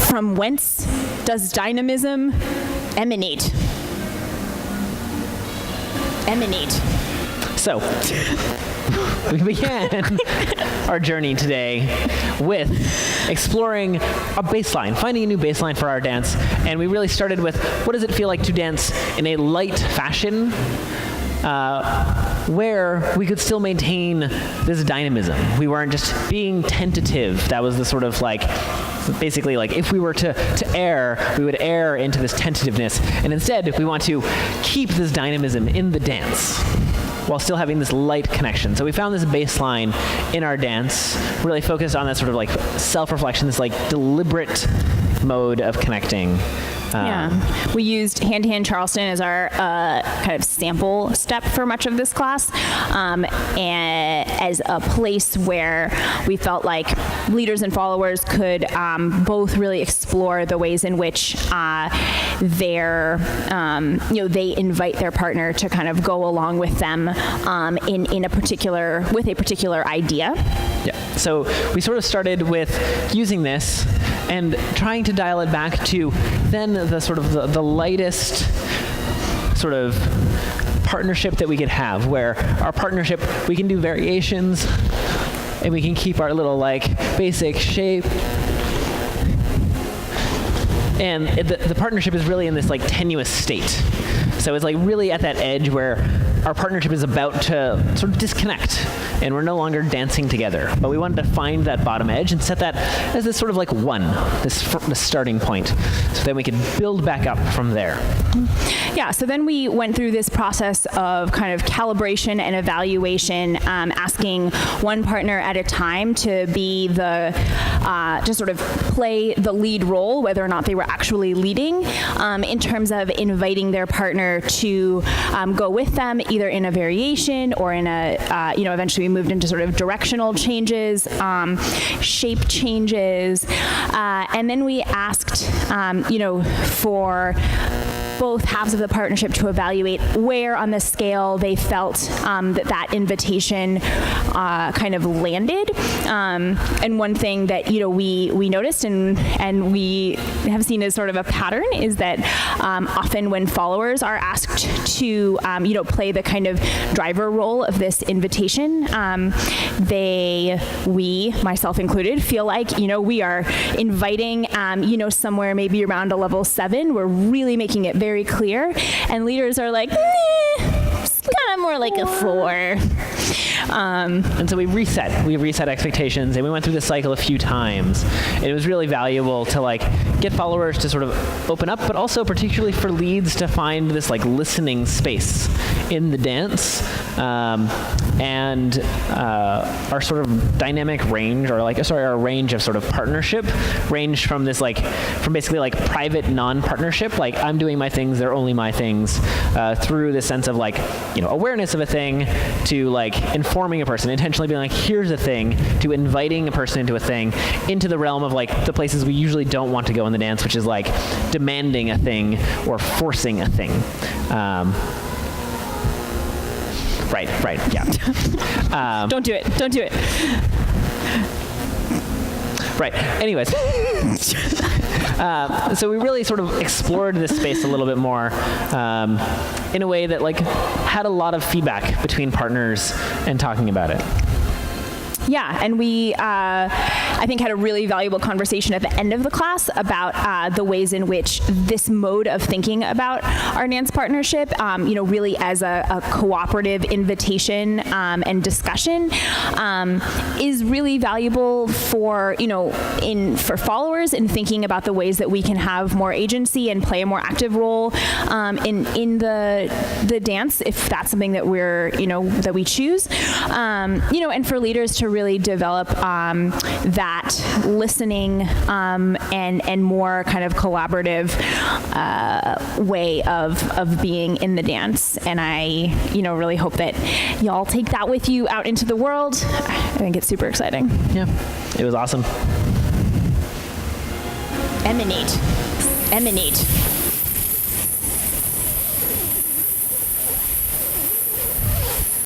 From whence does dynamism emanate? So, we began our journey today with exploring a baseline, finding a new baseline for our dance, and we really started with what does it feel like to dance in a light fashion where we could still maintain this dynamism. We weren't just being tentative. That was the sort of like, basically like if we were to err, we would err into this tentativeness, and instead we want to keep this dynamism in the dance while still having this light connection. So we found this baseline in our dance, really focused on that sort of like self-reflection, this like deliberate mode of connecting. We used Hand-to-Hand Charleston as our kind of sample step for much of this class, and as a place where we felt like leaders and followers could both really explore the ways in which they invite their partner to kind of go along with them with a particular idea. Yeah. So we sort of started with using this and trying to dial it back to then the sort of the lightest sort of partnership that we could have, where our partnership, we can do variations and we can keep our little like basic shape. And the partnership is really in this like tenuous state. So it's like really at that edge where our partnership is about to sort of disconnect and we're no longer dancing together. But we wanted to find that bottom edge and set that as this sort of like this starting point, so that we could build back up from there. Yeah, so then we went through this process of kind of calibration and evaluation, asking one partner at a time to be to sort of play the lead role, whether or not they were actually leading, in terms of inviting their partner to go with them, either in a variation or in a, eventually we moved into sort of directional changes, shape changes, and then we asked, for both halves of the partnership to evaluate where on the scale they felt that invitation kind of landed. And one thing that we noticed and we have seen as sort of a pattern is that often when followers are asked to play the kind of driver role of this invitation, we, myself included, feel like we are inviting somewhere maybe around a level 7. We're really making it very clear, and leaders are like, it's kind of more like a 4. And so we reset expectations, and we went through this cycle a few times. It was really valuable to like get followers to sort of open up, but also particularly for leads to find this like listening space in the dance, and our sort of dynamic range, our range of sort of partnership ranged from this from basically like private non-partnership, like I'm doing my things, they're only my things, through the sense of like awareness of a thing, to like informing a person, intentionally being like, here's a thing, to inviting a person into a thing, into the realm of like the places we usually don't want to go in the dance, which is like demanding a thing or forcing a thing. Right, yeah. Don't do it. Right, anyways. So we really sort of explored this space a little bit more in a way that like had a lot of feedback between partners and talking about it. Yeah, and we, I think, had a really valuable conversation at the end of the class about the ways in which this mode of thinking about our dance partnership, really as a cooperative invitation and discussion, is really valuable for, for followers in thinking about the ways that we can have more agency and play a more active role in the dance, if that's something that that we choose, and for leaders to really develop that listening and more kind of collaborative way of being in the dance. And I, really hope that y'all take that with you out into the world. I think it's super exciting. Yeah, it was awesome. Emanate.